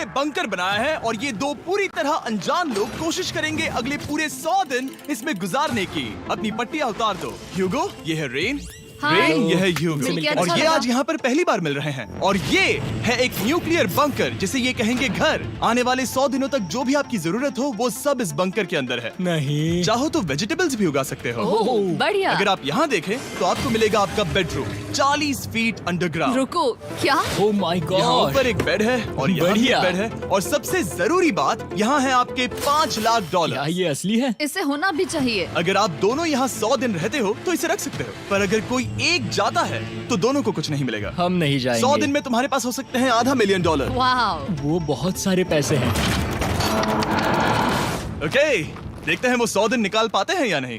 ये बंकर बनाया है और ये दो पूरी तरह अनजान लोग कोशिश करेंगे अगले पूरे 100 दिन इसमें गुजारने की। अपनी पट्टियां उतार दो। ह्यूगो, ये है रेन। रेन, ये है ह्यूगो और ये आज यहाँ पर पहली बार मिल रहे हैं। और ये है एक न्यूक्लियर बंकर जिसे ये कहेंगे घर। आने वाले 100 दिनों तक जो भी आपकी जरूरत हो वो सब इस बंकर के अंदर है। नहीं, चाहो तो वेजिटेबल्स भी उगा सकते हो। बढ़िया। अगर आप यहाँ देखें तो आपको मिलेगा आपका बेडरूम 40 फीट अंडरग्राउंड। रुको, क्या? ओह माय यहाँ गॉड, ऊपर एक बेड है और यहाँ भी बढ़िया। एक बेड है और सबसे जरूरी बात यहाँ है आपके $5 लाख। क्या ये असली है? इसे होना भी चाहिए। अगर आप दोनों यहाँ 100 दिन रहते हो तो इसे रख सकते हो, पर अगर कोई एक जाता है तो दोनों को कुछ नहीं मिलेगा। हम नहीं जाएंगे। 100 दिन में तुम्हारे पास हो सकते हैं $500 मिलियन। वाह, वो बहुत सारे पैसे हैं। ओके, देखते हैं वो 100 दिन निकाल पाते हैं या नहीं।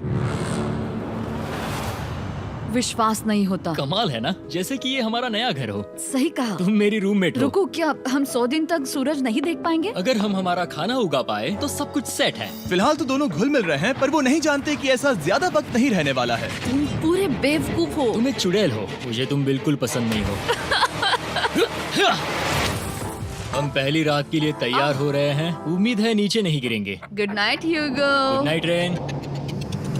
विश्वास नहीं होता। कमाल है ना, जैसे कि ये हमारा नया घर हो। सही कहा। तुम मेरी रूममेट हो। रुको, क्या हम 100 दिन तक सूरज नहीं देख पाएंगे? अगर हम हमारा खाना उगा पाए तो सब कुछ सेट है। फिलहाल तो दोनों घुल मिल रहे हैं, पर वो नहीं जानते कि ऐसा ज्यादा वक्त नहीं रहने वाला है। तुम पूरे बेवकूफ हो। तुम एक चुड़ैल हो, मुझे तुम बिल्कुल पसंद नहीं हो। हम पहली रात के लिए तैयार हो रहे हैं। उम्मीद है नीचे नहीं गिरेंगे। Good night Hugo. Good night Rain.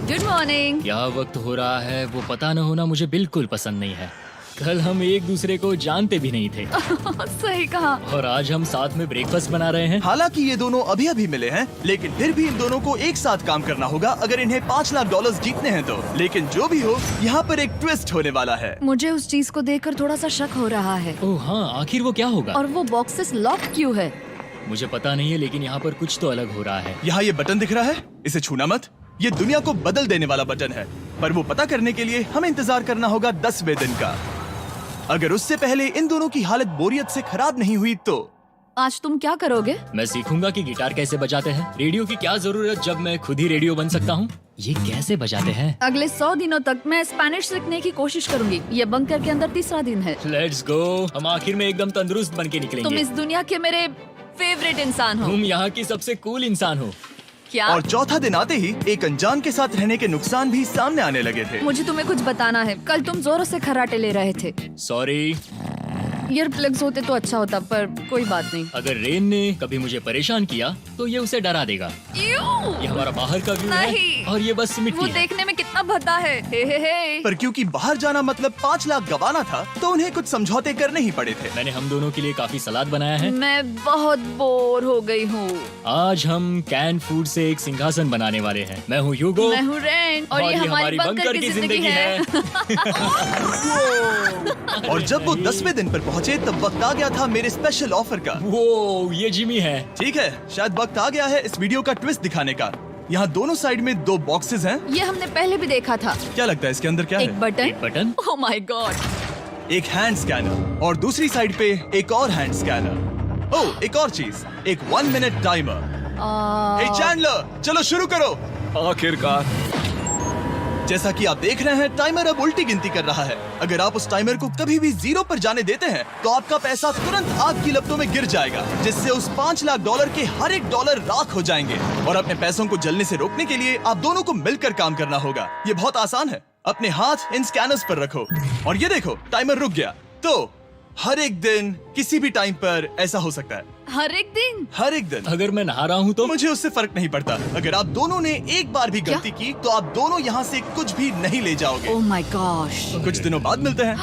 Good morning. क्या वक्त हो रहा है वो पता न होना मुझे बिल्कुल पसंद नहीं है। कल हम एक दूसरे को जानते भी नहीं थे सही कहा। और आज हम साथ में ब्रेकफास्ट बना रहे हैं। हालांकि ये दोनों अभी अभी मिले हैं, लेकिन फिर भी इन दोनों को एक साथ काम करना होगा अगर इन्हें $5 लाख जीतने हैं तो। लेकिन जो भी हो, यहाँ पर एक ट्विस्ट होने वाला है। मुझे उस चीज को देखकर थोड़ा सा शक हो रहा है। ओह हाँ, आखिर वो क्या होगा? और वो बॉक्सेस लॉक क्यों है? मुझे पता नहीं है, लेकिन यहाँ पर कुछ तो अलग हो रहा है। यहाँ ये बटन दिख रहा है, इसे छूना मत। ये दुनिया को बदल देने वाला बटन है, पर वो पता करने के लिए हमें इंतजार करना होगा 10वें दिन का। अगर उससे पहले इन दोनों की हालत बोरियत से खराब नहीं हुई तो आज तुम क्या करोगे? मैं सीखूंगा कि गिटार कैसे बजाते हैं। रेडियो की क्या जरूरत जब मैं खुद ही रेडियो बन सकता हूँ। ये कैसे बजाते हैं? अगले 100 दिनों तक मैं स्पेनिश सीखने की कोशिश करूंगी। ये बंकर के अंदर तीसरा दिन है। Let's go. हम आखिर में एकदम तंदुरुस्त बन के तुम निकलेंगे। इस दुनिया के मेरे फेवरेट इंसान हो। तुम यहाँ की सबसे कूल इंसान हो। क्या? और चौथा दिन आते ही एक अनजान के साथ रहने के नुकसान भी सामने आने लगे थे। मुझे तुम्हें कुछ बताना है। कल तुम जोरों से खर्राटे ले रहे थे। सॉरी। ईयर प्लग्स होते तो अच्छा होता, पर कोई बात नहीं। अगर रेन ने कभी मुझे परेशान किया तो ये उसे डरा देगा। ये हमारा बाहर का व्यू है नहीं। और ये बस वो मिट्टी है। देखने में कितना भद्दा है। हे। पर क्योंकि बाहर जाना मतलब 5 लाख गंवाना था, तो उन्हें कुछ समझौते करने ही पड़े थे। मैंने हम दोनों के लिए काफी सलाद बनाया है। मैं बहुत बोर हो गई हूँ। आज हम कैन फूड से एक सिंहासन बनाने वाले हैं। मैं हूँ ह्यूगो मैं हूँ रेन और ये हमारी बंकर की जिंदगी है। और जब वो 10वें दिन पर पहुँचे तब वक्त आ गया था मेरे स्पेशल ऑफर का। वो ये जिमी है। ठीक है, शायद वक्त आ गया है इस वीडियो का ट्विस्ट दिखाने का। यहाँ दोनों साइड में 2 बॉक्सेस हैं। ये हमने पहले भी देखा था। क्या लगता है इसके अंदर क्या एक है? बटन। एक बटन। Oh my God. एक हैंड स्कैनर और दूसरी साइड पे एक और हैंड स्कैनर। ओह, एक और चीज, एक 1 मिनट टाइमर। हे चैंडलर, चलो शुरू करो। आखिरकार। जैसा कि आप देख रहे हैं, टाइमर अब उल्टी गिनती कर रहा है। अगर आप उस टाइमर को कभी भी 0 पर जाने देते हैं तो आपका पैसा तुरंत आग की लपटों में गिर जाएगा, जिससे उस $5 लाख के हर एक डॉलर राख हो जाएंगे। और अपने पैसों को जलने से रोकने के लिए आप दोनों को मिलकर काम करना होगा। ये बहुत आसान है। अपने हाथ इन स्कैनर्स पर रखो और ये देखो, टाइमर रुक गया। तो हर एक दिन किसी भी टाइम पर ऐसा हो सकता है। हर एक दिन? हर एक दिन। अगर मैं नहा रहा हूँ तो मुझे उससे फर्क नहीं पड़ता। अगर आप दोनों ने एक बार भी गलती की तो आप दोनों यहाँ से कुछ भी नहीं ले जाओगे। Oh my gosh. कुछ दिनों बाद मिलते हैं।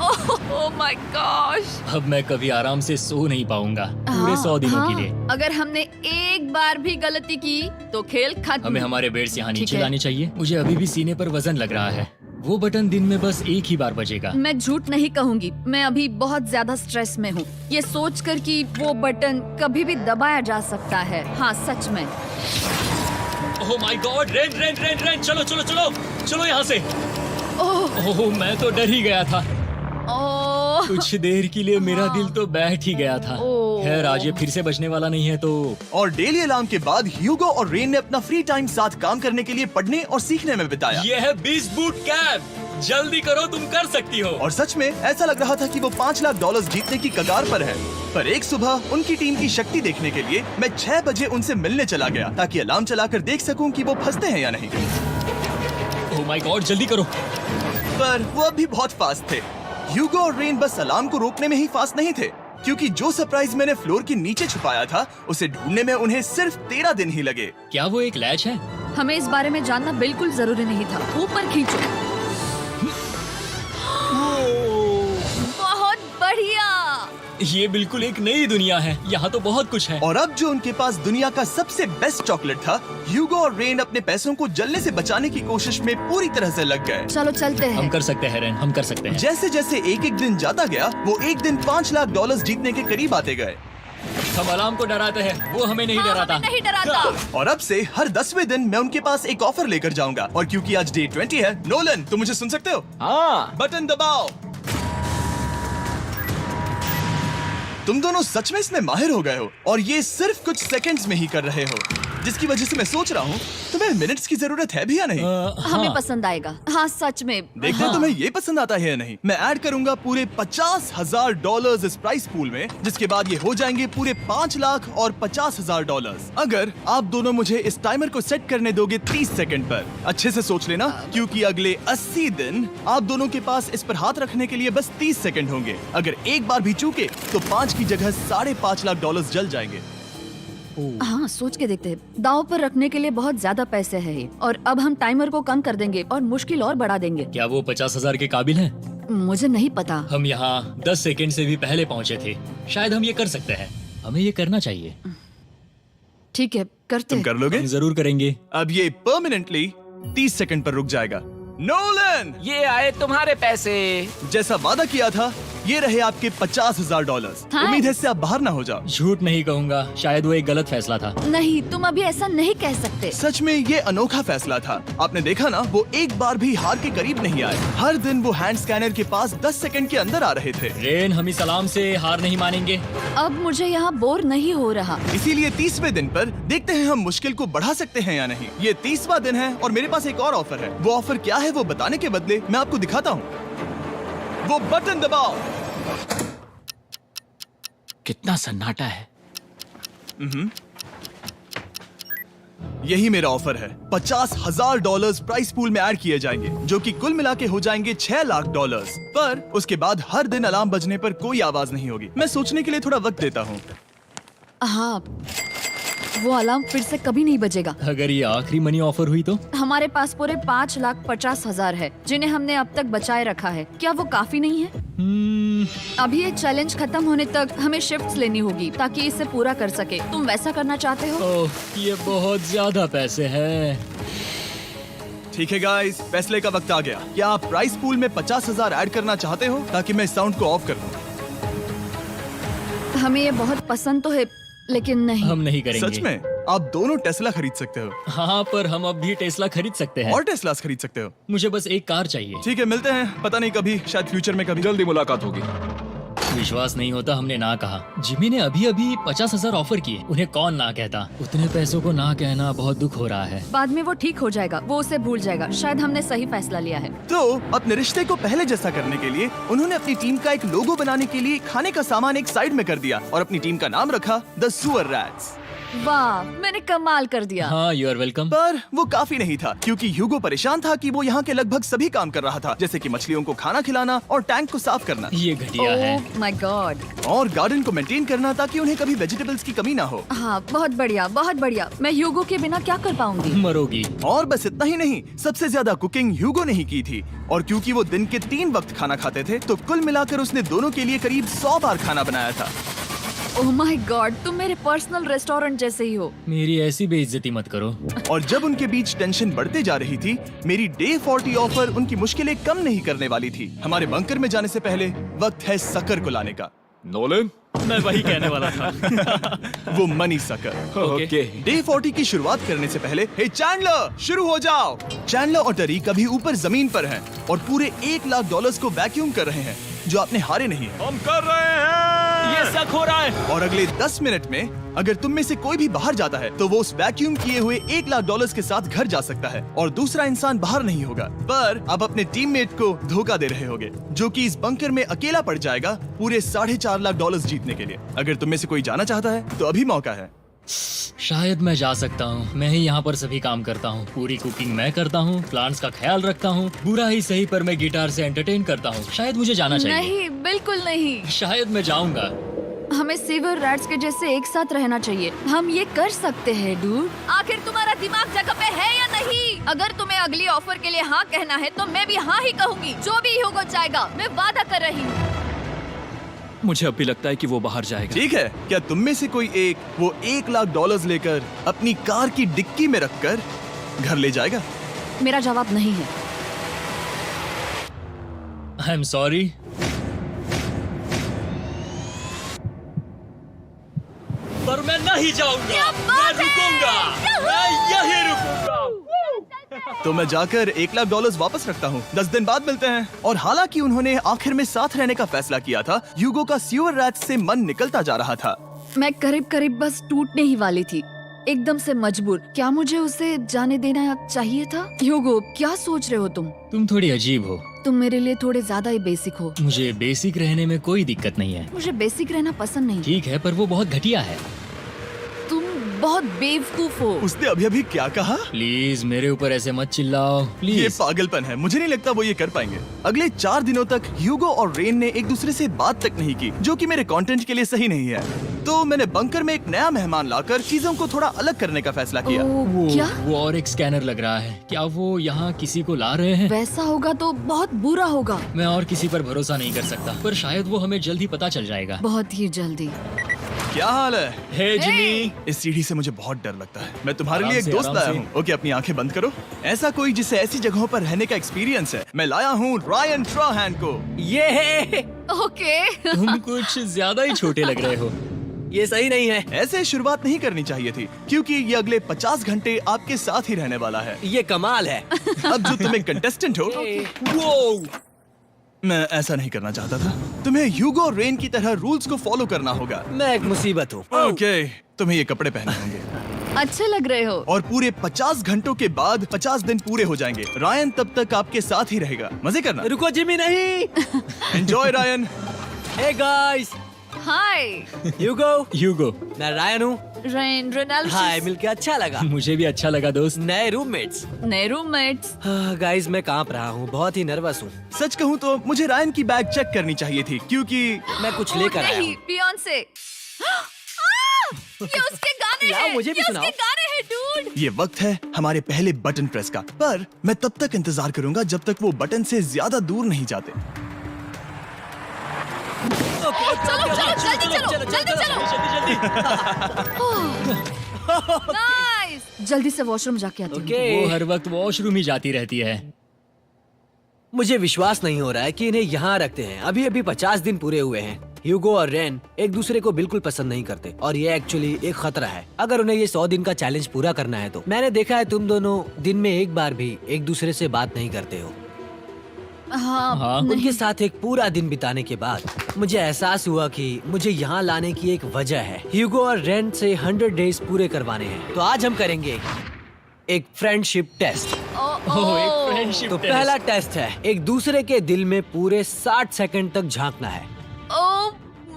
Oh my gosh. अब मैं कभी आराम से सो नहीं पाऊंगा पूरे 100 दिनों के लिए। अगर हमने एक बार भी गलती की तो खेल खत्म। हमें हमारे बेड से यहाँ ठीक नीचे है। लाने चाहिए। मुझे अभी भी सीने पर वजन लग रहा है। वो बटन दिन में बस एक ही बार बजेगा। मैं झूठ नहीं कहूंगी, मैं अभी बहुत ज्यादा स्ट्रेस में हूँ, ये सोचकर कि वो बटन कभी भी दबाया जा सकता है। हाँ सच में। ओह my God, rain rain rain rain, चलो चलो चलो चलो यहाँ से। ओह मैं तो डर ही गया था। ओह कुछ देर के लिए मेरा दिल तो बैठ ही गया था। ओह। खैर आज ये फिर से बजने वाला नहीं है तो। और डेली अलार्म के बाद ह्यूगो और रेन ने अपना फ्री टाइम साथ काम करने के लिए पढ़ने और सीखने में बिताया। ये है 20 बूट कैप। जल्दी करो, तुम कर सकती हो। और सच में ऐसा लग रहा था कि वो $5 लाख जीतने की कगार पर है। पर एक सुबह उनकी टीम की शक्ति देखने के लिए मैं 6 बजे उनसे मिलने चला गया, ताकि अलार्म चलाकर देख सकूं कि वो फंसते हैं या नहीं। ओह माय गॉड, जल्दी करो। पर वो अब भी बहुत फास्ट थे। ह्यूगो और रेन बस अलार्म को रोकने में ही फास्ट नहीं थे, क्योंकि जो सरप्राइज मैंने फ्लोर के नीचे छुपाया था उसे ढूंढने में उन्हें सिर्फ 13 दिन ही लगे। क्या वो एक लैच है? हमें इस बारे में जानना बिल्कुल जरूरी नहीं था। ऊपर खींचो। बहुत बढ़िया। ये बिल्कुल एक नई दुनिया है। यहाँ तो बहुत कुछ है। और अब जो उनके पास दुनिया का सबसे बेस्ट चॉकलेट था, ह्यूगो और रेन अपने पैसों को जलने से बचाने की कोशिश में पूरी तरह से लग गए। चलो चलते हम हैं। कर सकते हैं रेन, हम कर सकते हैं। जैसे जैसे एक एक दिन जाता गया, वो एक दिन $5 लाख जीतने के करीब आते गए। हम अलार्म को डराते हैं, वो हमें नहीं हाँ, डराता। हमें नहीं डराता। और अब से हर 10वें दिन मैं उनके पास एक ऑफर लेकर जाऊंगा। और क्योंकि आज डे 20 है, नोलन तुम मुझे सुन सकते हो? हाँ। बटन दबाओ। तुम दोनों सच में इसमें माहिर हो गए हो और ये सिर्फ कुछ सेकंड्स में ही कर रहे हो, जिसकी वजह से मैं सोच रहा हूँ तुम्हें मिनट्स की जरूरत है भी या नहीं। हमें पसंद आएगा। हाँ सच में। देखते हैं तुम्हें ये पसंद आता है या नहीं। मैं ऐड करूंगा पूरे $50,000 इस प्राइस पूल में, जिसके बाद ये हो जाएंगे पूरे $5,50,000। अगर आप दोनों मुझे इस टाइमर को सेट करने दोगे 30 सेकंड पर। अच्छे से सोच लेना, क्योंकि अगले 80 दिन आप दोनों के पास इस पर हाथ रखने के लिए बस 30 सेकंड होंगे। अगर एक बार भी चूके तो 5 की जगह $5.5 लाख जल जाएंगे। हाँ सोच के देखते हैं। दाव पर रखने के लिए बहुत ज्यादा पैसे है ये। और अब हम टाइमर को कम कर देंगे और मुश्किल और बढ़ा देंगे। क्या वो 50,000 के काबिल हैं? मुझे नहीं पता। हम यहाँ 10 सेकंड से भी पहले पहुँचे थे। शायद हम ये कर सकते हैं। हमें ये करना चाहिए। ठीक है करते तुम हैं। कर लोगे? हम जरूर करेंगे। अब ये परमानेंटली 30 सेकंड पर रुक जाएगा। नोलन, ये आए तुम्हारे पैसे। जैसा वादा किया था, ये रहे आपके $50,000। हाँ। उम्मीद है इससे आप बाहर ना हो जाओ। झूठ नहीं कहूँगा, शायद वो एक गलत फैसला था। नहीं तुम अभी ऐसा नहीं कह सकते। सच में ये अनोखा फैसला था। आपने देखा ना, वो एक बार भी हार के करीब नहीं आए। हर दिन वो हैंड स्कैनर के पास 10 सेकंड के अंदर आ रहे थे। रेन, हम इस अलार्म से हार नहीं मानेंगे। अब मुझे यहाँ बोर नहीं हो रहा। इसीलिए 30वें दिन पर देखते हैं हम मुश्किल को बढ़ा सकते हैं या नहीं। ये 30वां दिन है और मेरे पास एक और ऑफर है। वो ऑफर क्या है वो बताने के बदले मैं आपको दिखाता हूँ। वो बटन दबाओ। कितना सन्नाटा है। यही मेरा ऑफर है। $50,000 प्राइस पूल में ऐड किए जाएंगे, जो कि कुल मिला के हो जाएंगे $6 लाख। पर उसके बाद हर दिन अलार्म बजने पर कोई आवाज नहीं होगी। मैं सोचने के लिए थोड़ा वक्त देता हूँ। हाँ वो अलार्म फिर से कभी नहीं बजेगा। अगर ये आखिरी मनी ऑफर हुई तो? हमारे पास पूरे $5,50,000 है, जिन्हें हमने अब तक बचाए रखा है। क्या वो काफी नहीं है? अभी ये चैलेंज खत्म होने तक हमें शिफ्ट्स लेनी होगी ताकि इसे पूरा कर सके। तुम वैसा करना चाहते हो? ओह, ये बहुत ज्यादा पैसे हैं। ठीक है गाइस, फैसले का वक्त आ गया। क्या आप प्राइस पूल में 50,000 ऐड करना चाहते हो ताकि मैं साउंड को ऑफ कर दूं? हमें ये बहुत पसंद तो है, लेकिन नहीं। हम नहीं करेंगे। सच में? आप दोनों टेस्ला खरीद सकते हो हाँ, पर हम अब भी टेस्ला खरीद सकते हैं। और टेस्लास खरीद सकते हो। मुझे बस एक कार चाहिए। ठीक है, मिलते हैं। पता नहीं कभी, शायद फ्यूचर में कभी। जल्दी मुलाकात होगी। विश्वास नहीं होता हमने ना कहा। जिमी ने अभी अभी 50,000 ऑफर किए। उन्हें कौन ना कहता। उतने पैसों को ना कहना बहुत दुख हो रहा है। बाद में वो ठीक हो जाएगा, वो उसे भूल जाएगा। शायद हमने सही फैसला लिया है। तो अपने रिश्ते को पहले जैसा करने के लिए उन्होंने अपनी टीम का एक लोगो बनाने के लिए खाने का सामान एक साइड में कर दिया और अपनी टीम का नाम रखा द सुअर रैट्स। वाह, मैंने कमाल कर दिया। हाँ, यू आर वेलकम। पर वो काफी नहीं था, क्योंकि ह्यूगो परेशान था कि वो यहाँ के लगभग सभी काम कर रहा था, जैसे कि मछलियों को खाना खिलाना और टैंक को साफ करना ये घटिया है। ओह माय गॉड। और गार्डन को मेंटेन करना ताकि उन्हें कभी वेजिटेबल्स की कमी ना हो। हाँ बहुत बढ़िया, बहुत बढ़िया। मैं ह्यूगो के बिना क्या कर पाऊंगी? मरोगी। और बस इतना ही नहीं, सबसे ज्यादा कुकिंग ह्यूगो ने ही की थी। और क्योंकि वो दिन के 3 वक्त खाना खाते थे, तो कुल मिलाकर उसने दोनों के लिए करीब 100 बार खाना बनाया था। ओह माय गॉड, तुम मेरे पर्सनल रेस्टोरेंट जैसे ही हो। मेरी ऐसी बेइज्जती मत करो। और जब उनके बीच टेंशन बढ़ते जा रही थी, मेरी डे 40 ऑफर उनकी मुश्किलें कम नहीं करने वाली थी। हमारे बंकर में जाने से पहले वक्त है सकर को लाने का। नोलन। मैं वही कहने वाला था। वो मनी सकर। ओके। डे 40 की शुरुआत करने से पहले, हे चैंडलर, शुरू हो जाओ। चैंडलर और टरीक अभी ऊपर जमीन पर हैं और पूरे $1 लाख को वैक्यूम कर रहे हैं, जो आपने हारे नहीं है। हम कर रहे हैं। ये शक हो रहा है। और अगले 10 मिनट में अगर तुम में से कोई भी बाहर जाता है, तो वो उस वैक्यूम किए हुए $1 लाख के साथ घर जा सकता है और दूसरा इंसान बाहर नहीं होगा। पर अब अपने टीममेट को धोखा दे रहे होगे, जो कि इस बंकर में अकेला पड़ जाएगा पूरे $4.5 लाख जीतने के लिए। अगर तुम में से कोई जाना चाहता है, तो अभी मौका है। शायद मैं जा सकता हूँ। मैं ही यहाँ पर सभी काम करता हूँ। पूरी कुकिंग मैं करता हूँ, प्लांट्स का ख्याल रखता हूँ। बुरा ही सही, पर मैं गिटार से एंटरटेन करता हूँ। शायद मुझे जाना चाहिए। नहीं, बिल्कुल नहीं। शायद मैं जाऊंगा। हमें सीवर रैट्स के जैसे एक साथ रहना चाहिए। हम ये कर सकते हैं डूड। आखिर तुम्हारा दिमाग जगह पे है या नहीं? अगर तुम्हें अगली ऑफर के लिए हाँ कहना है तो मैं भी हाँ ही कहूँगी। जो भी होगा जाएगा, मैं वादा कर रही हूँ। मुझे अब भी लगता है कि वो बाहर जाएगा। ठीक है, क्या तुम में से कोई एक वो $1,00,000 लेकर अपनी कार की डिक्की में रखकर घर ले जाएगा? मेरा जवाब नहीं है। I am sorry. पर मैं नहीं जाऊंगा, मैं रुकूंगा, मैं यही रुकूंगा। तो मैं जाकर $1,00,000 वापस रखता हूँ। 10 दिन बाद मिलते हैं। और हालांकि उन्होंने आखिर में साथ रहने का फैसला किया था, ह्यूगो का सीवर रैट से मन निकलता जा रहा था। मैं करीब करीब बस टूटने ही वाली थी, एकदम से मजबूर। क्या मुझे उसे जाने देना चाहिए था? ह्यूगो, क्या सोच रहे हो तुम? तुम थोड़ी अजीब हो। तुम मेरे लिए थोड़े ज्यादा ही बेसिक हो। मुझे बेसिक रहने में कोई दिक्कत नहीं है। मुझे बेसिक रहना पसंद नहीं। ठीक है, पर वो बहुत घटिया है। तुम बहुत बेवकूफ हो। उसने अभी अभी क्या कहा? प्लीज मेरे ऊपर ऐसे मत चिल्लाओ, ये प्लीज। पागलपन है। मुझे नहीं लगता वो ये कर पाएंगे। अगले 4 दिनों तक ह्यूगो और रेन ने एक दूसरे से बात तक नहीं की, जो कि मेरे कंटेंट के लिए सही नहीं है। तो मैंने बंकर में एक नया मेहमान लाकर चीजों को थोड़ा अलग करने का फैसला किया। ओ, क्या? वो और एक स्कैनर लग रहा है। क्या वो यहाँ किसी को ला रहे हैं? वैसा होगा तो बहुत बुरा होगा। मैं और किसी पर भरोसा नहीं कर सकता, पर शायद वो हमें जल्द ही पता चल जाएगा। बहुत ही जल्दी। क्या हाल है? हे जिमी। इस सीढ़ी से मुझे बहुत डर लगता है। मैं तुम्हारे आराम लिए एक से, दोस्त आराम लाया से। हूँ। ओके, अपनी आंखें बंद करो। ऐसा कोई जिसे ऐसी जगहों पर रहने का एक्सपीरियंस है। मैं लाया हूँ रायन ट्राहैन को। ये ओके। तुम कुछ ज्यादा ही छोटे लग रहे हो। ये सही नहीं है। ऐसे शुरुआत नहीं करनी चाहिए थी, क्योंकि ये अगले 50 घंटे आपके साथ ही रहने वाला है। ये कमाल है। अब जो तुम एक कंटेस्टेंट हो, वो मैं ऐसा नहीं करना चाहता था। तुम्हें ह्यूगो और रेन की तरह रूल्स को फॉलो करना होगा। मैं एक मुसीबत हूँ। ओके, तुम्हें ये कपड़े पहनने होंगे। अच्छे लग रहे हो। और पूरे 50 घंटों के बाद 50 दिन पूरे हो जाएंगे। रायन तब तक आपके साथ ही रहेगा। मजे करना। रुको जिमी, नहीं। Enjoy Ryan. हे गाइस, हाय ह्यूगो, मैं रायन हूँ। Rain Reynold. हाय, मिलके अच्छा लगा। मुझे भी अच्छा लगा दोस्त। नए रूममेट्स। नए रूममेट्स। गाइस, मैं कांप रहा हूँ, बहुत ही नर्वस हूँ। सच कहूँ तो मुझे रायन की बैग चेक करनी चाहिए थी, क्योंकि मैं कुछ लेकर आया नहीं, हूँ। बियॉन्से। ये उसके गाने लाओ, हैं। मुझे भी ये सुनाओ। उसके गाने हैं डूड। ये वक्त है हमारे पहले बटन प्रेस का। पर मैं तब तक इंतजार करूंगा जब तक वो बटन से ज्यादा दूर नहीं जाते। चलो जल्दी नाइस। जल्दी से वॉशरूम जाके आती हूँ। ओके। वो हर वक्त वॉशरूम ही जाती रहती है। मुझे विश्वास नहीं हो रहा है कि इन्हें यहाँ रखते हैं। अभी अभी 50 दिन पूरे हुए हैं। ह्यूगो और रेन एक दूसरे को बिल्कुल पसंद नहीं करते और ये एक्चुअली एक खतरा है। अगर उन्हें ये 100 दिन का चैलेंज पूरा करना है तो। मैंने देखा है तुम दोनों दिन में एक बार भी एक दूसरे से बात नहीं करते हो। हाँ, उनके साथ एक पूरा दिन बिताने के बाद मुझे एहसास हुआ कि मुझे यहाँ लाने की एक वजह है। ह्यूगो और रेन से 100 डेज पूरे करवाने हैं। तो आज हम करेंगे एक फ्रेंडशिप टेस्ट। ओह, एक फ्रेंडशिप तो टेस्ट। पहला टेस्ट है, एक दूसरे के दिल में पूरे 60 सेकंड तक झांकना है। ओह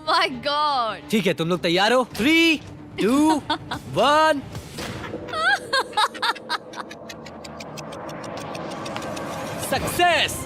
माय गॉड। ठीक है, तुम लोग तैयार हो? 3, 2, 1। सक्सेस!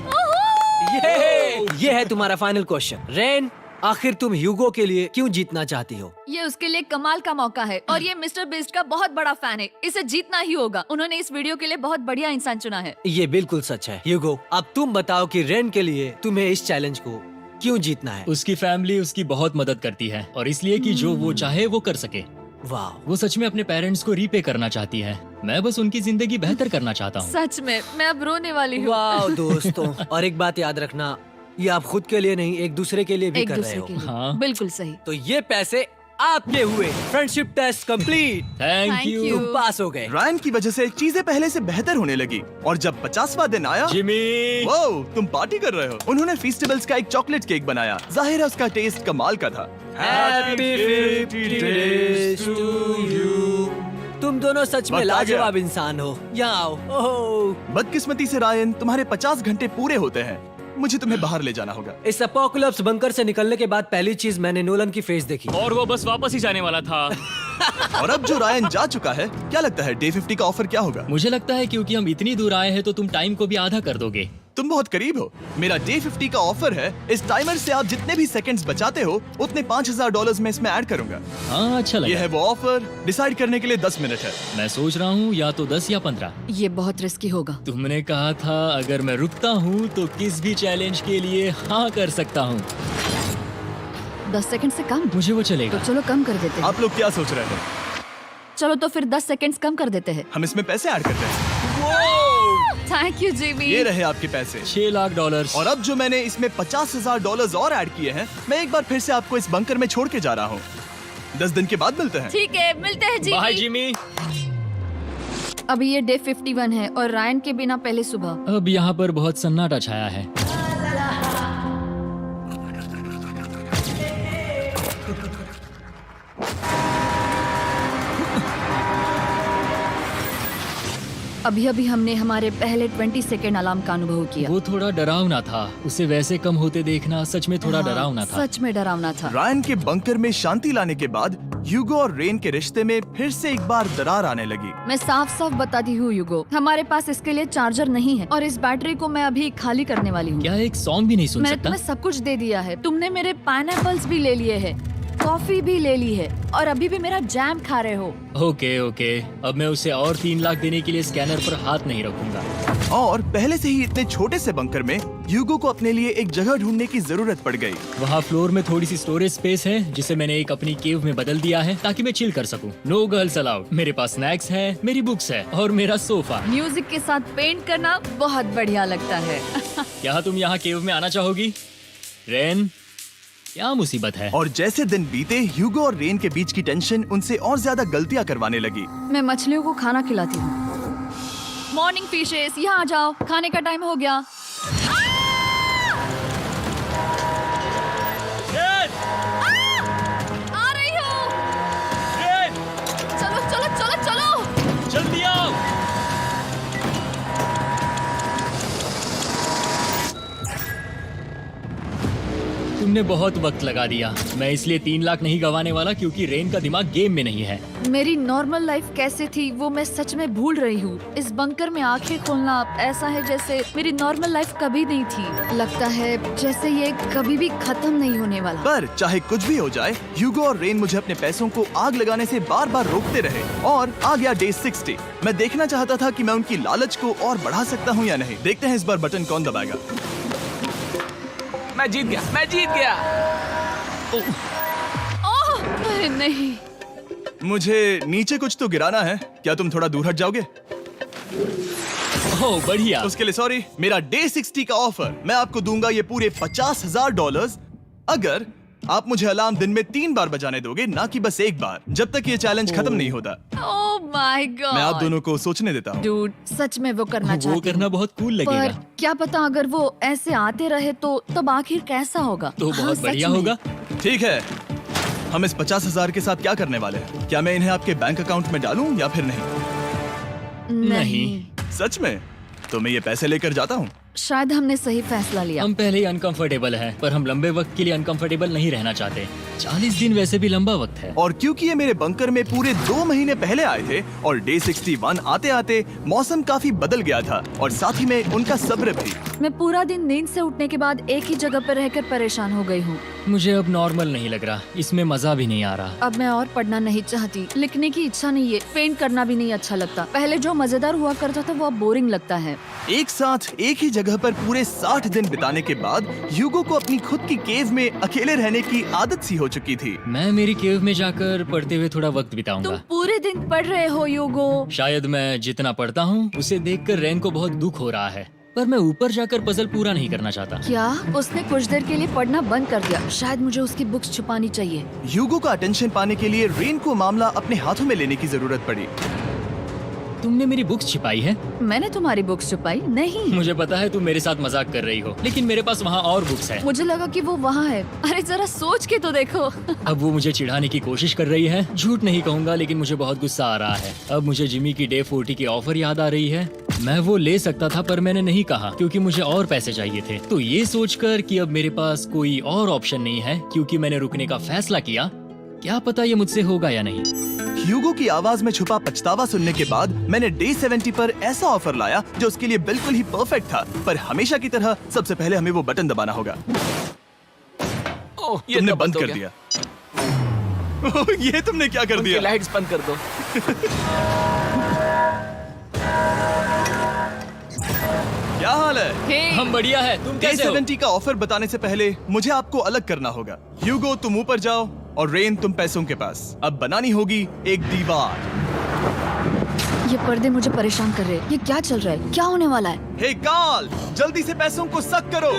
ये है तुम्हारा फाइनल क्वेश्चन। रेन, आखिर तुम ह्यूगो के लिए क्यों जीतना चाहती हो? ये उसके लिए कमाल का मौका है और ये मिस्टर बीस्ट का बहुत बड़ा फैन है। इसे जीतना ही होगा। उन्होंने इस वीडियो के लिए बहुत बढ़िया इंसान चुना है। ये बिल्कुल सच है। ह्यूगो, अब तुम बताओ कि रेन के लिए तुम्हें इस चैलेंज को क्यों जीतना है? उसकी फैमिली उसकी बहुत मदद करती है और इसलिए कि जो वो चाहे वो कर सके। वाह, वो सच में अपने पेरेंट्स को रीपे करना चाहती है। मैं बस उनकी जिंदगी बेहतर करना चाहता हूँ। सच में मैं अब रोने वाली हूँ। वाह दोस्तों। और एक बात याद रखना, ये आप खुद के लिए नहीं, एक दूसरे के लिए भी एक कर रहे दूसरे हो। के लिए। हाँ। बिल्कुल सही। तो ये पैसे आपके हुए। Friendship test complete. Thank Thank you you। तुम पास हो गए। रायन की वजह से चीजें पहले से बेहतर होने लगी। और जब 50वां दिन आया, जिमी। वो तुम पार्टी कर रहे हो। उन्होंने फेस्टिवल्स का एक चॉकलेट केक बनाया। जाहिर है उसका टेस्ट कमाल का था। Happy 50 days to you। तुम दोनों सच में वक्त आ गया। लाजवाब इंसान हो। यहाँ आओ। ओह, बदकिस्मती से रायन, तुम्हारे 50 घंटे पूरे होते हैं। मुझे तुम्हें बाहर ले जाना होगा। इस अपोकलिप्स बंकर से निकलने के बाद पहली चीज मैंने नोलन की फेस देखी। और वो बस वापस ही जाने वाला था। और अब जो रायन जा चुका है, क्या लगता है डे 50 का ऑफर क्या होगा? मुझे लगता है क्योंकि हम इतनी दूर आए हैं तो तुम टाइम को भी आधा कर दोगे। तुम बहुत करीब हो। मेरा डे 50 का ऑफर है। इस टाइमर से आप जितने भी सेकंड्स बचाते हो उतने $5000 मैं इसमें ऐड करूंगा। हाँ अच्छा ये लगा। है वो ऑफर। डिसाइड करने के लिए 10 मिनट है। मैं सोच रहा हूँ या तो 10 या 15। ये बहुत रिस्की होगा। तुमने कहा था अगर मैं रुकता हूँ तो किस भी चैलेंज के लिए हाँ कर सकता हूँ। 10 सेकंड से कम? मुझे वो तो चलेगा। चलो कम कर देते हैं। आप लोग क्या सोच रहे थे? चलो तो फिर 10 सेकंड्स कम कर देते हैं। हम इसमें पैसे ऐड करते हैं। Thank you Jimmy. ये रहे आपके पैसे। $6 लाख। और अब जो मैंने इसमें $50,000 और ऐड किए हैं, मैं एक बार फिर से आपको इस बंकर में छोड़ के जा रहा हूँ। 10 दिन के बाद मिलते हैं। ठीक है, मिलते हैं बाय जिमी। जिमी। अभी ये डे 51 है और रायन के बिना पहले सुबह। अब यहाँ पर बहुत सन्नाटा छाया है। अभी अभी हमने हमारे पहले 20 सेकेंड अलार्म का अनुभव किया। वो थोड़ा डरावना था। उसे वैसे कम होते देखना सच में थोड़ा हाँ, डरावना था। सच में डरावना था। रायन के बंकर में शांति लाने के बाद ह्यूगो और रेन के रिश्ते में फिर से एक बार दरार आने लगी। मैं साफ साफ बताती हूँ युगो, हमारे पास इसके लिए चार्जर नहीं है और इस बैटरी को मैं अभी खाली करने वाली हूँ। क्या एक सॉन्ग भी नहीं सुन मैंने सकता? तुम्हें सब कुछ दे दिया है। तुमने मेरे पाइनएप्पल्स भी ले लिए हैं, कॉफी भी ले ली है और अभी भी मेरा जैम खा रहे हो। ओके ओके, अब मैं उसे और 3 लाख देने के लिए स्कैनर पर हाथ नहीं रखूंगा। और पहले से ही इतने छोटे से बंकर में ह्यूगो को अपने लिए एक जगह ढूंढने की जरूरत पड़ गई। वहाँ फ्लोर में थोड़ी सी स्टोरेज स्पेस है जिसे मैंने एक अपनी केव में बदल दिया है ताकि मैं चिल कर सकूं। No girls allowed. मेरे पास स्नैक्स है, मेरी बुक्स है और मेरा सोफा। म्यूजिक के साथ पेंट करना बहुत बढ़िया लगता है। क्या तुम यहाँ केव में आना चाहोगी? रेन, क्या मुसीबत है? और जैसे दिन बीते, ह्यूगो और रेन के बीच की टेंशन उनसे और ज्यादा गलतियां करवाने लगी। मैं मछलियों को खाना खिलाती हूँ। मॉर्निंग फिशेस, यहाँ आ जाओ, खाने का टाइम हो गया। आ रही हूँ। चलो चलो चलो चलो। जल्दी आओ। तुमने बहुत वक्त लगा दिया। मैं इसलिए 3 लाख नहीं गंवाने वाला क्योंकि रेन का दिमाग गेम में नहीं है। मेरी नॉर्मल लाइफ कैसे थी वो मैं सच में भूल रही हूँ। इस बंकर में आंखें खोलना ऐसा है जैसे मेरी नॉर्मल लाइफ कभी नहीं थी। लगता है जैसे ये कभी भी खत्म नहीं होने वाला। पर चाहे कुछ भी हो जाए, ह्यूगो और रेन मुझे अपने पैसों को आग लगाने से बार बार रोकते रहे। और आ गया डे 60। मैं देखना चाहता था कि मैं उनकी लालच को और बढ़ा सकता हूँ या नहीं। देखते हैं इस बार बटन कौन दबाएगा। मैं जीत गया। ओह अरे नहीं। मुझे नीचे कुछ तो गिराना है। क्या तुम थोड़ा दूर हट जाओगे? ओह बढ़िया। उसके लिए सॉरी। मेरा डे 60 का ऑफर, मैं आपको दूंगा ये पूरे $50,000 अगर आप मुझे अलार्म दिन में 3 बार बजाने दोगे, ना कि बस एक बार, जब तक ये चैलेंज खत्म नहीं होता। ओह माय गॉड। मैं आप दोनों को सोचने देता हूँ। डूड, सच में वो करना वो चाहती करना हूँ। बहुत कूल पर लगेगा। क्या पता अगर वो ऐसे आते रहे तो तब आखिर कैसा होगा। तो हाँ, बहुत सच बढ़िया में। होगा। ठीक है, हम इस 50,000 के साथ क्या करने वाले हैं? क्या मैं इन्हें आपके बैंक अकाउंट में डालूं या फिर नहीं? नहीं, सच में? तो मैं ये पैसे लेकर जाता हूँ। शायद हमने सही फैसला लिया। हम पहले ही अनकंफर्टेबल हैं, पर हम लंबे वक्त के लिए अनकंफर्टेबल नहीं रहना चाहते। 40 दिन वैसे भी लंबा वक्त है। और क्योंकि ये मेरे बंकर में पूरे 2 महीने पहले आए थे और डे 61 आते आते मौसम काफी बदल गया था और साथ ही में उनका सब्र भी। मैं पूरा दिन नींद से उठने के बाद एक ही जगह पर रहकर परेशान हो गई हूँ। मुझे अब नॉर्मल नहीं लग रहा, इसमें मजा भी नहीं आ रहा। अब मैं और पढ़ना नहीं चाहती, लिखने की इच्छा नहीं है, पेंट करना भी नहीं अच्छा लगता। पहले जो मजेदार हुआ करता था वो अब बोरिंग लगता है। एक साथ एक ही जगह पर पूरे 60 दिन बिताने के बाद ह्यूगो को अपनी खुद की केव में अकेले रहने की आदत सी हो चुकी थी। मैं मेरी केव में जाकर पढ़ते हुए थोड़ा वक्त तुम बिताऊंगा। पूरे दिन पढ़ रहे हो योगो। शायद मैं जितना पढ़ता हूँ उसे देखकर रेन को बहुत दुख हो रहा है, पर मैं ऊपर जाकर पजल पूरा नहीं करना चाहता। क्या उसने कुछ देर के लिए पढ़ना बंद कर दिया? शायद मुझे उसकी बुक्स छुपानी चाहिए। ह्यूगो का अटेंशन पाने के लिए रेन को मामला अपने हाथों में लेने की जरूरत पड़ी। तुमने मेरी बुक्स छिपाई है? मैंने तुम्हारी बुक्स छुपाई नहीं। मुझे पता है तुम मेरे साथ मजाक कर रही हो, लेकिन मेरे पास वहाँ और बुक्स है। मुझे लगा कि वो वहाँ है। अरे जरा सोच के तो देखो। अब वो मुझे चिढ़ाने की कोशिश कर रही है। झूठ नहीं कहूंगा, लेकिन मुझे बहुत गुस्सा आ रहा है। अब मुझे जिमी की डे 40 की ऑफर याद आ रही है। मैं वो ले सकता था पर मैंने नहीं कहा क्योंकि मुझे और पैसे चाहिए थे। तो ये सोचकर कि अब मेरे पास कोई और ऑप्शन नहीं है क्योंकि मैंने रुकने का फैसला किया, क्या पता ये मुझसे होगा या नहीं। ह्यूगो की आवाज में छुपा पछतावा सुनने के बाद मैंने डे 70 पर ऐसा ऑफर लाया जो उसके लिए बिल्कुल ही परफेक्ट था। पर हमेशा की तरह सबसे पहले हमें वो बटन दबाना होगा। ओह, ये तुमने तो बंद हो कर गया। दिया। ओह, ये तुमने क्या कर उनकी दिया? लाइट्स बंद कर दो। क्या हाल है? हे, हम बढ़िया है, तुम डे कैसे हो? 70 का ऑफर बताने से पहले मुझे आपको अलग करना होगा। ह्यूगो तुम ऊपर जाओ और रेन तुम पैसों के पास। अब बनानी होगी एक दीवार। ये पर्दे मुझे परेशान कर रहे हैं। ये क्या चल रहा है? क्या होने वाला है? हे कार्ल, जल्दी से पैसों को सक करो।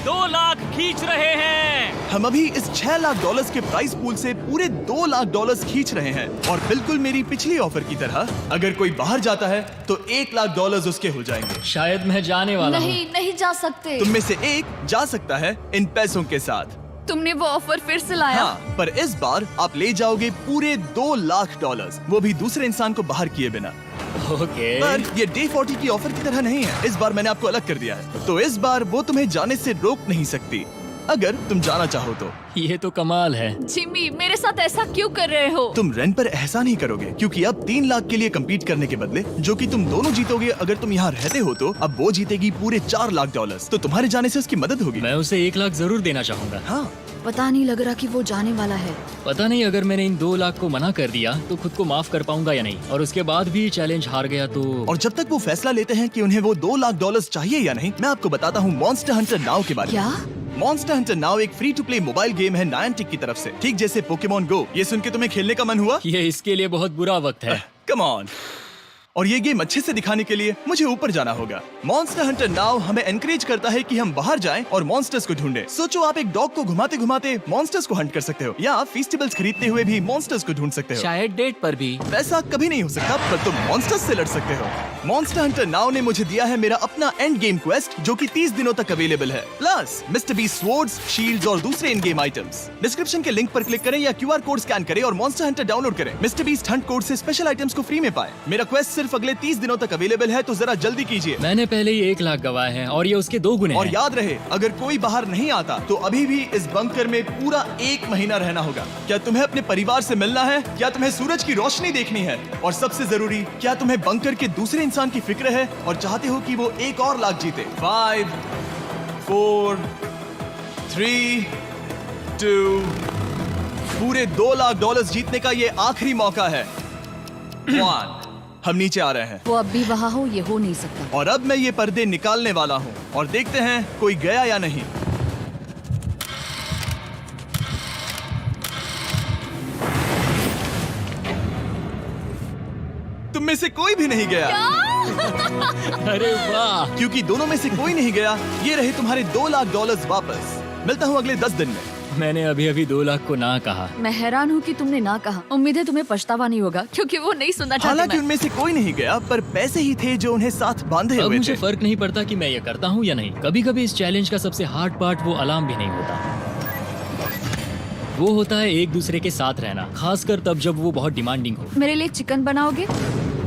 2 लाख खींच रहे हैं। हम अभी इस $6 लाख के प्राइस पूल से पूरे $2 लाख खींच रहे हैं। और बिल्कुल मेरी पिछली ऑफर की तरह, अगर कोई बाहर जाता है तो $1 लाख उसके हो जाएंगे। शायद मैं जाने वाला हूँ। नहीं, नहीं जा सकते। तुम में से एक जा सकता है इन पैसों के साथ। तुमने वो ऑफर फिर से लाया? हाँ, पर इस बार आप ले जाओगे पूरे $2 लाख, वो भी दूसरे इंसान को बाहर किए बिना। ओके। पर ये डे 40 की ऑफर की तरह नहीं है। इस बार मैंने आपको अलग कर दिया है, तो इस बार वो तुम्हें जाने से रोक नहीं सकती, अगर तुम जाना चाहो तो। ये तो कमाल है। जिमी, मेरे साथ ऐसा क्यों कर रहे हो? तुम रेंट पर एहसान ही करोगे, क्योंकि अब 3 लाख के लिए कम्पीट करने के बदले, जो कि तुम दोनों जीतोगे अगर तुम यहाँ रहते हो, तो अब वो जीतेगी पूरे $4 लाख। तो तुम्हारे जाने से उसकी मदद होगी। मैं उसे 1 लाख जरूर देना चाहूंगा। हाँ, पता नहीं लग रहा कि वो जाने वाला है। पता नहीं अगर मैंने इन 2 लाख को मना कर दिया तो खुद को माफ कर पाऊंगा या नहीं, और उसके बाद भी चैलेंज हार गया तो। और जब तक वो फैसला लेते हैं कि उन्हें वो $2 लाख चाहिए या नहीं, मैं आपको बताता हूँ मॉन्स्टर हंटर नाउ के बारे में। क्या? मॉन्स्टर हंटर नाउ एक free to play mobile game है नायंटिक की तरफ से, ठीक जैसे पोकेमॉन गो। ये सुन के तुम्हें खेलने का मन हुआ? ये इसके लिए बहुत बुरा वक्त है। Come on. और ये गेम अच्छे से दिखाने के लिए मुझे ऊपर जाना होगा। मॉन्स्टर हंटर नाउ हमें एनकरेज करता है कि हम बाहर जाएं और मॉन्स्टर्स को ढूंढें। सोचो, आप एक डॉग को घुमाते घुमाते मॉन्स्टर्स को हंट कर सकते हो, या फेस्टिवल्स खरीदते हुए भी मॉन्स्टर्स को ढूंढ सकते हो। शायद डेट पर भी। वैसा कभी नहीं हो सकता, पर तुम मॉन्स्टर्स से लड़ सकते हो। मॉन्स्टर हंटर नाउ ने मुझे दिया है मेरा अपना एंड गेम क्वेस्ट, जो कि 30 दिनों तक अवेलेबल है, plus mister beast swords, shields और दूसरे इन गेम आइटम्स। डिस्क्रिप्शन के लिंक पर क्लिक करें या QR कोड स्कैन करें और मॉन्स्टर हंटर डाउनलोड करें। मिस्टर बीस्ट हंट कोड से स्पेशल आइटम्स को फ्री में पाएं। मेरा क्वेस्ट सिर्फ अगले 30 दिनों तक अवेलेबल है, तो जरा जल्दी कीजिए। मैंने पहले ही 1 लाख गवाए हैं और ये उसके 2 गुने और हैं। याद रहे, अगर कोई बाहर नहीं आता तो अभी भी इस बंकर में पूरा 1 महीना रहना होगा। क्या तुम्हें अपने परिवार से मिलना है? क्या तुम्हें सूरज की रोशनी देखनी है? और सबसे जरूरी, क्या तुम्हें बंकर के दूसरे इंसान की फिक्र है और चाहते हो कि वो $1 और लाख जीते? 5, 4, 3, 2, पूरे $2 लाख जीतने का ये आखिरी मौका है। 1, हम नीचे आ रहे हैं। वो अब भी वहाँ हो, ये हो नहीं सकता। और अब मैं ये पर्दे निकालने वाला हूँ और देखते हैं कोई गया या नहीं। तुम में से कोई भी नहीं गया। अरे वाह। क्योंकि दोनों में से कोई नहीं गया, ये रहे तुम्हारे $2 लाख वापस। मिलता हूँ अगले 10 दिन में। मैंने अभी अभी 2 लाख को ना कहा। मैं हैरान हूँ कि तुमने ना कहा। उम्मीद है तुम्हें पछतावा नहीं होगा, क्योंकि वो नहीं सुनना चाहते। हालांकि मैं उनमें से कोई नहीं गया, पर पैसे ही थे जो उन्हें साथ बांधे अब हुए मुझे थे। फर्क नहीं पड़ता कि मैं ये करता हूँ या नहीं। कभी कभी इस चैलेंज का सबसे हार्ड पार्ट वो अलार्म भी नहीं होता, वो होता है एक दूसरे के साथ रहना, खासकर तब जब वो बहुत डिमांडिंग हो। मेरे लिए चिकन बनाओगे?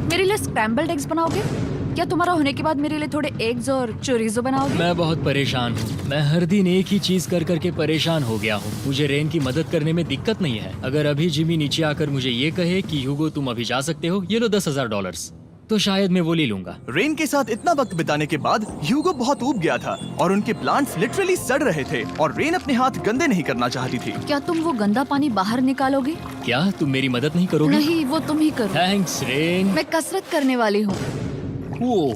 मेरे लिए स्क्रैम्बल्ड एग्स बनाओगे? क्या तुम्हारा होने के बाद मेरे लिए थोड़े एग्स और चोरिजो बनाओगे? मैं बहुत परेशान हूँ। मैं हर दिन एक ही चीज कर करके परेशान हो गया हूँ। मुझे रेन की मदद करने में दिक्कत नहीं है। अगर अभी जिमी नीचे आकर मुझे ये कहे कि ह्यूगो तुम अभी जा सकते हो, ये लो $10,000, तो शायद मैं वो ले लूंगा। रेन के साथ इतना वक्त बिताने के बाद ह्यूगो बहुत ऊब गया था और उनके प्लांट्स लिटरली सड़ रहे थे और रेन अपने हाथ गंदे नहीं करना चाहती थी। क्या तुम वो गंदा पानी बाहर निकालोगे? क्या तुम मेरी मदद नहीं करोगे? नहीं, वो तुम ही करो। Thanks rain. मैं कसरत करने वाली हूँ। वो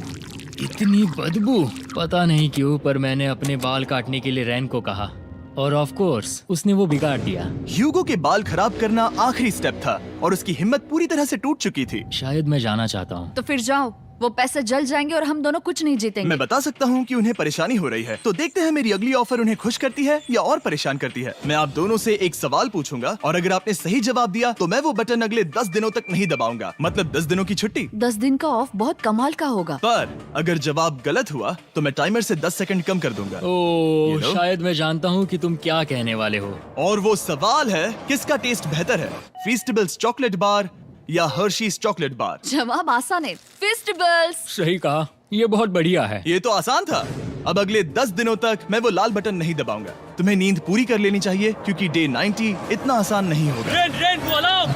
इतनी बदबू। पता नहीं क्यों, पर मैंने अपने बाल काटने के लिए रैन को कहा और ऑफ कोर्स उसने वो बिगाड़ दिया। ह्यूगो के बाल खराब करना आखिरी स्टेप था और उसकी हिम्मत पूरी तरह से टूट चुकी थी। शायद मैं जाना चाहता हूँ। तो फिर जाओ, वो पैसे जल जाएंगे और हम दोनों कुछ नहीं जीतेंगे। मैं बता सकता हूँ कि उन्हें परेशानी हो रही है, तो देखते हैं मेरी अगली ऑफर उन्हें खुश करती है या और परेशान करती है। मैं आप दोनों से एक सवाल पूछूंगा और अगर आपने सही जवाब दिया तो मैं वो बटन अगले 10 दिनों तक नहीं दबाऊंगा, मतलब 10 दिनों की छुट्टी। 10 दिन का ऑफ बहुत कमाल का होगा। पर अगर जवाब गलत हुआ तो मैं टाइमर से 10 सेकंड कम कर दूंगा। ओह, You know? शायद मैं जानता हूँ कि तुम क्या कहने वाले हो। और वो सवाल है, किसका टेस्ट बेहतर है, फेस्टिवल्स चॉकलेट बार या हर्शीज चॉकलेट बार? जवाब आसान है, फेस्टिवल्स। सही कहा, ये बहुत बढ़िया है। ये तो आसान था। अब अगले 10 दिनों तक मैं वो लाल बटन नहीं दबाऊंगा। तुम्हें नींद पूरी कर लेनी चाहिए, क्योंकि डे 90 इतना आसान नहीं होगा। रेन, रेन, वो अलार्म!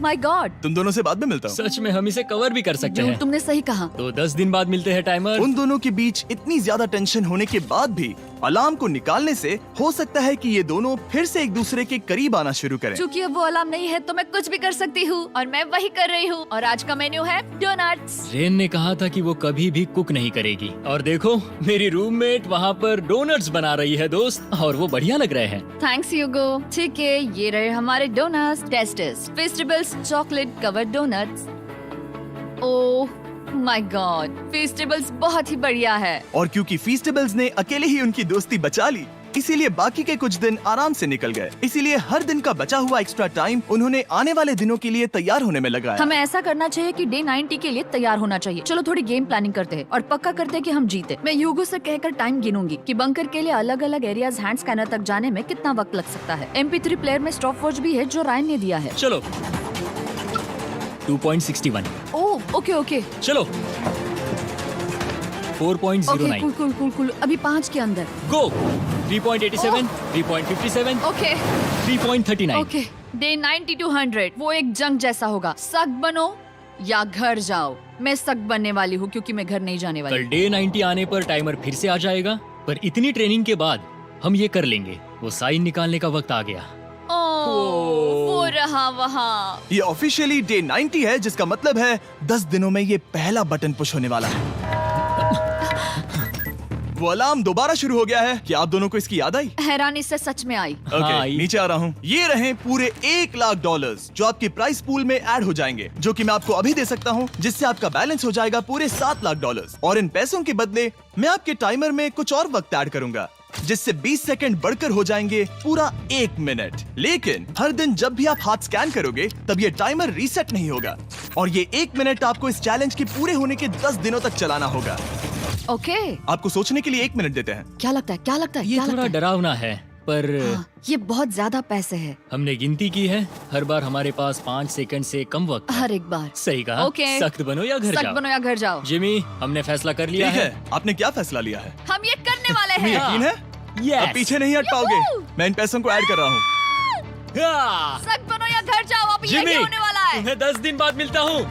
माय गॉड, तुम दोनों से बाद में मिलता हूँ। सच में हम इसे कवर भी कर सकते हैं। तुमने सही कहा। तो 10 दिन बाद मिलते हैं टाइमर। उन दोनों के बीच इतनी ज्यादा टेंशन होने के बाद भी अलार्म को निकालने से हो सकता है कि ये दोनों फिर से एक दूसरे के करीब आना शुरू करें। क्योंकि अब वो अलार्म नहीं है तो मैं कुछ भी कर सकती हूँ और मैं वही कर रही हूँ। और आज का मेन्यू है डोनट्स। रेन ने कहा था कि वो कभी भी कुक नहीं करेगी और देखो मेरी रूममेट वहाँ पर डोनट्स बना रही है दोस्त, और वो बढ़िया लग रहे हैं। Thanks Hugo. ठीक है, ये रहे हमारे donuts. Testers, festivals chocolate covered donuts. Oh my God, festivals बहुत ही बढ़िया है। और क्योंकि फीस्टेबल्स ने अकेले ही उनकी दोस्ती बचा ली, इसीलिए बाकी के कुछ दिन आराम से निकल गए। इसीलिए हर दिन का बचा हुआ एक्स्ट्रा टाइम उन्होंने आने वाले दिनों के लिए तैयार होने में लगाया। हमें ऐसा करना चाहिए कि डे 90 के लिए तैयार होना चाहिए। चलो थोड़ी गेम प्लानिंग करते हैं और पक्का करते हैं कि हम जीते। मैं ह्यूगो से कहकर टाइम गिनूंगी कि बंकर के लिए अलग अलग एरियाज हैंड स्कैनर तक जाने में कितना वक्त लग सकता है। MP3 प्लेयर में स्टॉप वॉच भी है जो रायन ने दिया है। चलो 2.61। ओह ओके ओके चलो 4.09। Cool cool cool cool. अभी 5 के अंदर। गो 3.87, 3.57, ओके 3.39। ओके। डे 90 to 100 वो एक जंग जैसा होगा। सख्त बनो या घर जाओ। मैं सख्त बनने वाली हूँ क्योंकि मैं घर नहीं जाने वाली। कल डे 90 आने पर टाइमर फिर से आ जाएगा, पर इतनी ट्रेनिंग के बाद हम ये कर लेंगे। वो साइन निकालने का वक्त आ गया। वो रहा वहाँ। ये ऑफिशियली डे 90 है, जिसका मतलब है 10 दिनों में ये पहला बटन पुश होने वाला है। वो अलार्म दोबारा शुरू हो गया है। क्या आप दोनों को इसकी याद आई? हैरानी से सच में आई। ओके, हाँ, नीचे आ रहा हूँ। ये रहे पूरे $1,00,000 जो आपके प्राइस पूल में ऐड हो जाएंगे, जो कि मैं आपको अभी दे सकता हूँ, जिससे आपका बैलेंस हो जाएगा पूरे $7,00,000। और इन पैसों के बदले मैं आपके टाइमर में कुछ और वक्त ऐड करूंगा, जिससे 20 सेकंड बढ़कर हो जाएंगे पूरा 1 मिनट। लेकिन हर दिन जब भी आप हाथ स्कैन करोगे तब ये टाइमर रीसेट नहीं होगा, और ये 1 मिनट आपको इस चैलेंज के पूरे होने के 10 दिनों तक चलाना होगा। ओके। आपको सोचने के लिए 1 मिनट देते हैं। क्या लगता है, क्या लगता है, ये क्या थोड़ा लगता है? डरावना है, पर हाँ, ये बहुत ज्यादा पैसे है हमने गिनती की है, हर बार हमारे पास 5 सेकंड से कम वक्त है। हर एक बार। सही कहा। ओके। सख्त बनो या घर सख्त जाओ। बनो या घर जाओ। जिमी, हमने फैसला कर लिया ठीक है। है, आपने क्या फैसला लिया है? हम ये करने वाले तुम्हें हैं। यकीन है? Yes. अब पीछे नहीं हट पाओगे। मैं इन पैसों को ऐड कर रहा हूँ। हाँ। सख्त बनो या घर जाओ। अब यही जिमी, होने वाला है। तुम्हें 10 दिन बाद मिलता हूँ।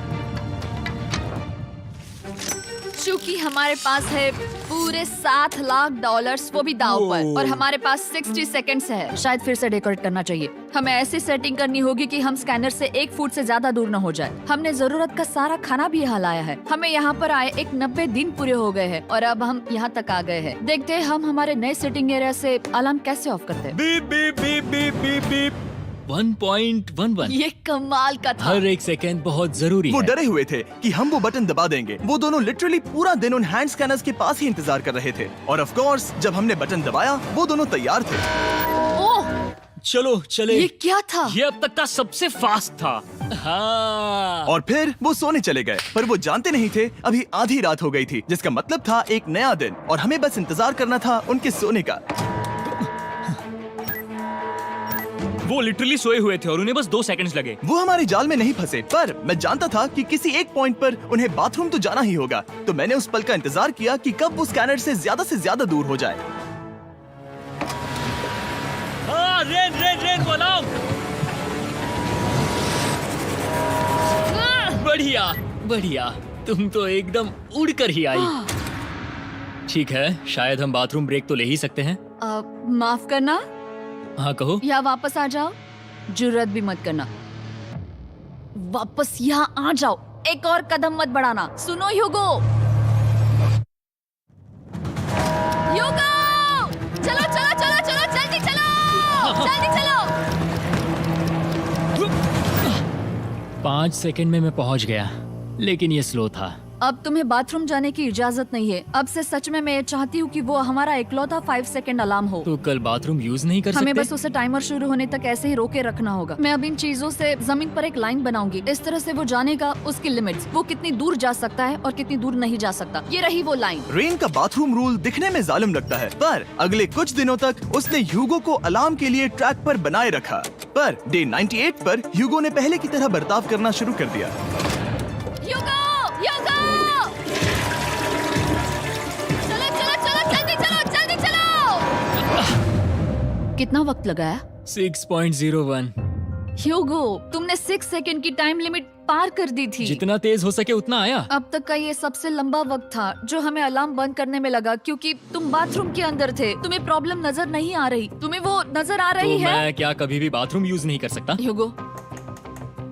चूंकि हमारे पास है पूरे $7,00,000 वो भी दाव पर, और हमारे पास 60 सेकंड्स है। शायद फिर से डेकोरेट करना चाहिए। हमें ऐसी सेटिंग करनी होगी कि हम स्कैनर से 1 फुट से ज्यादा दूर न हो जाए। हमने जरूरत का सारा खाना भी यहाँ लाया है। हमें यहाँ पर आए 90 दिन पूरे हो गए हैं और अब हम यहाँ तक आ गए हैं। देखते हैं हम हमारे नए सेटिंग एरिया से अलार्म कैसे ऑफ करते हैं। Beep beep beep beep beep beep. 1.11। ये कमाल का था। हर एक सेकंड बहुत जरूरी वो है। डरे हुए थे कि हम वो बटन दबा देंगे। वो दोनों लिटरली पूरा दिन उन हैंड स्कैनर्स के पास ही इंतजार कर रहे थे, और ऑफ कोर्स जब हमने बटन दबाया वो दोनों तैयार थे। ओह, चलो चले। ये क्या था? ये अब तक का सबसे फास्ट था। हाँ। और फिर वो सोने चले गए, पर वो जानते नहीं थे अभी आधी रात हो गई थी, जिसका मतलब था एक नया दिन, और हमें बस इंतजार करना था उनके सोने का। वो लिटरली सोए हुए थे और उन्हें बस 2 सेकंड्स लगे। वो हमारे जाल में नहीं फंसे, पर मैं जानता था कि किसी एक पॉइंट पर उन्हें बाथरूम तो जाना ही होगा, तो मैंने उस पल का इंतजार किया कि कब वो स्कैनर से ज्यादा दूर हो जाए। हाँ, रेन रेन रेन बोलाओ। बढ़िया बढ़िया, तुम तो एकदम उड़कर ही आई। ठीक है, शायद हम बाथरूम ब्रेक तो ले ही सकते हैं। माफ करना हाँ कहो। या वापस आ जाओ। जुर्रत भी मत करना। वापस यहाँ आ जाओ। एक और कदम मत बढ़ाना। सुनो ह्यूगो। ह्यूगो, चलो चलो चलो चलो, जल्दी चलो, जल्दी चलो। 5 सेकंड में मैं पहुंच गया, लेकिन ये स्लो था। अब तुम्हें बाथरूम जाने की इजाजत नहीं है। अब से सच में मैं चाहती हूँ कि वो हमारा इकलौता 5 सेकंड अलार्म हो। तो कल बाथरूम यूज नहीं कर हमें सकते? बस उसे टाइमर शुरू होने तक ऐसे ही रोके रखना होगा। मैं अब इन चीजों से जमीन पर एक लाइन बनाऊंगी। इस तरह से वो जानेगा उसकी लिमिट्स, वो कितनी दूर जा सकता है और कितनी दूर नहीं जा सकता। ये रही वो लाइन। रेन का बाथरूम रूल दिखने में जालिम लगता है, पर अगले कुछ दिनों तक उसने ह्यूगो को अलार्म के लिए ट्रैक पर बनाए रखा। पर डे 98 पर ह्यूगो ने पहले की तरह बर्ताव करना शुरू कर दिया। ह्यूगो, ह्यूगो! चलो चलो चलो, जल्दी चलो, जल्दी चलो! कितना वक्त लगाया? 6.01। ह्यूगो, तुमने 6 सेकंड की टाइम लिमिट पार कर दी थी। जितना तेज हो सके उतना आया। अब तक का ये सबसे लंबा वक्त था जो हमें अलार्म बंद करने में लगा, क्योंकि तुम बाथरूम के अंदर थे। तुम्हें प्रॉब्लम नजर नहीं आ रही, तुम्हें वो नजर आ रही तो है? मैं क्या कभी भी बाथरूम यूज नहीं कर सकता? ह्यूगो,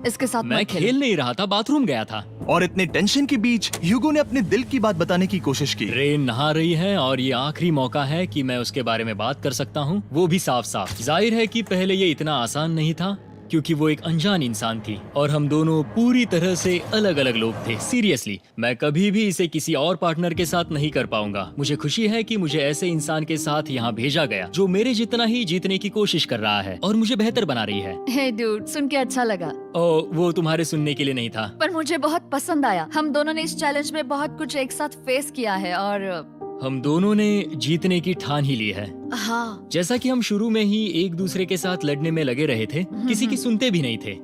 इसके साथ मैं मत खेलो। खेल नहीं रहा था, बाथरूम गया था। और इतने टेंशन के बीच ह्यूगो ने अपने दिल की बात बताने की कोशिश की। रेन नहा रही है और ये आखिरी मौका है कि मैं उसके बारे में बात कर सकता हूँ, वो भी साफ साफ। जाहिर है कि पहले ये इतना आसान नहीं था क्योंकि वो एक अनजान इंसान थी और हम दोनों पूरी तरह से अलग अलग लोग थे। सीरियसली, मैं कभी भी इसे किसी और पार्टनर के साथ नहीं कर पाऊंगा। मुझे खुशी है कि मुझे ऐसे इंसान के साथ यहाँ भेजा गया जो मेरे जितना ही जीतने की कोशिश कर रहा है और मुझे बेहतर बना रही है। हे डूड, सुन के अच्छा लगा। ओ, वो तुम्हारे सुनने के लिए नहीं था। पर मुझे बहुत पसंद आया। हम दोनों ने इस चैलेंज में बहुत कुछ एक साथ फेस किया है और हम दोनों ने जीतने की ठान ही ली है। हाँ। जैसा कि हम शुरू में ही एक दूसरे के साथ लड़ने में लगे रहे थे, किसी की सुनते भी नहीं थे।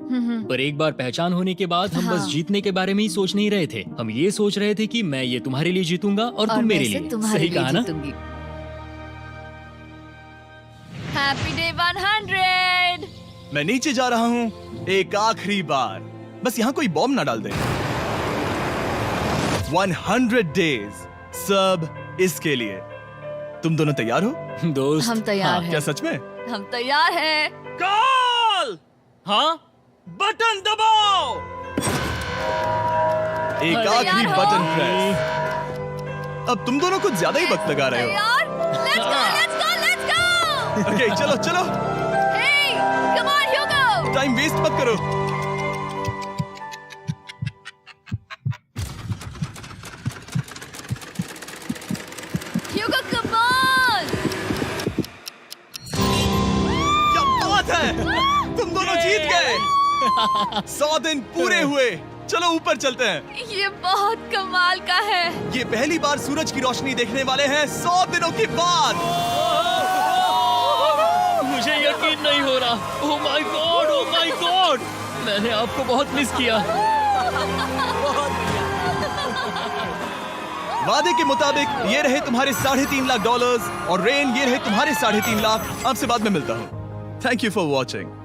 पर एक बार पहचान होने के बाद हम बस हाँ। जीतने के बारे में ही सोच नहीं रहे थे। हम ये सोच रहे थे कि मैं ये तुम्हारे लिए जीतूंगा और तुम मेरे लिए। सही कहा ना? Happy day 100। मैं नीचे जा रहा हूँ एक आखिरी बार, बस यहाँ कोई बॉम्ब ना डाल दे। 100 डेज, सब इसके लिए। तुम दोनों तैयार हो? दोस्त, हम तैयार हाँ, हैं। क्या सच में? हम तैयार हैं। कॉल! हाँ? बटन दबाओ। एक अरे आखिरी यार हो। Button press. अब तुम दोनों कुछ ज्यादा ही वक्त लगा रहे हो। तैयार? Let's go, let's go, let's go! Okay, चलो चलो, Hey, come on, Hugo! Time waste मत करो। Hugo, come on! क्या बात है, तुम दोनों जीत गए। 100 दिन पूरे हुए। चलो ऊपर चलते हैं। ये बहुत कमाल का है। ये पहली बार सूरज की रोशनी देखने वाले हैं 100 दिनों के बाद। मुझे यकीन नहीं हो रहा। ओह my God, oh my God, मैंने आपको बहुत मिस किया। वादे के मुताबिक ये रहे तुम्हारे $3.5 लाख और रेन ये रहे तुम्हारे 3.5 लाख। आपसे बाद में मिलता हूँ। Thank you for watching.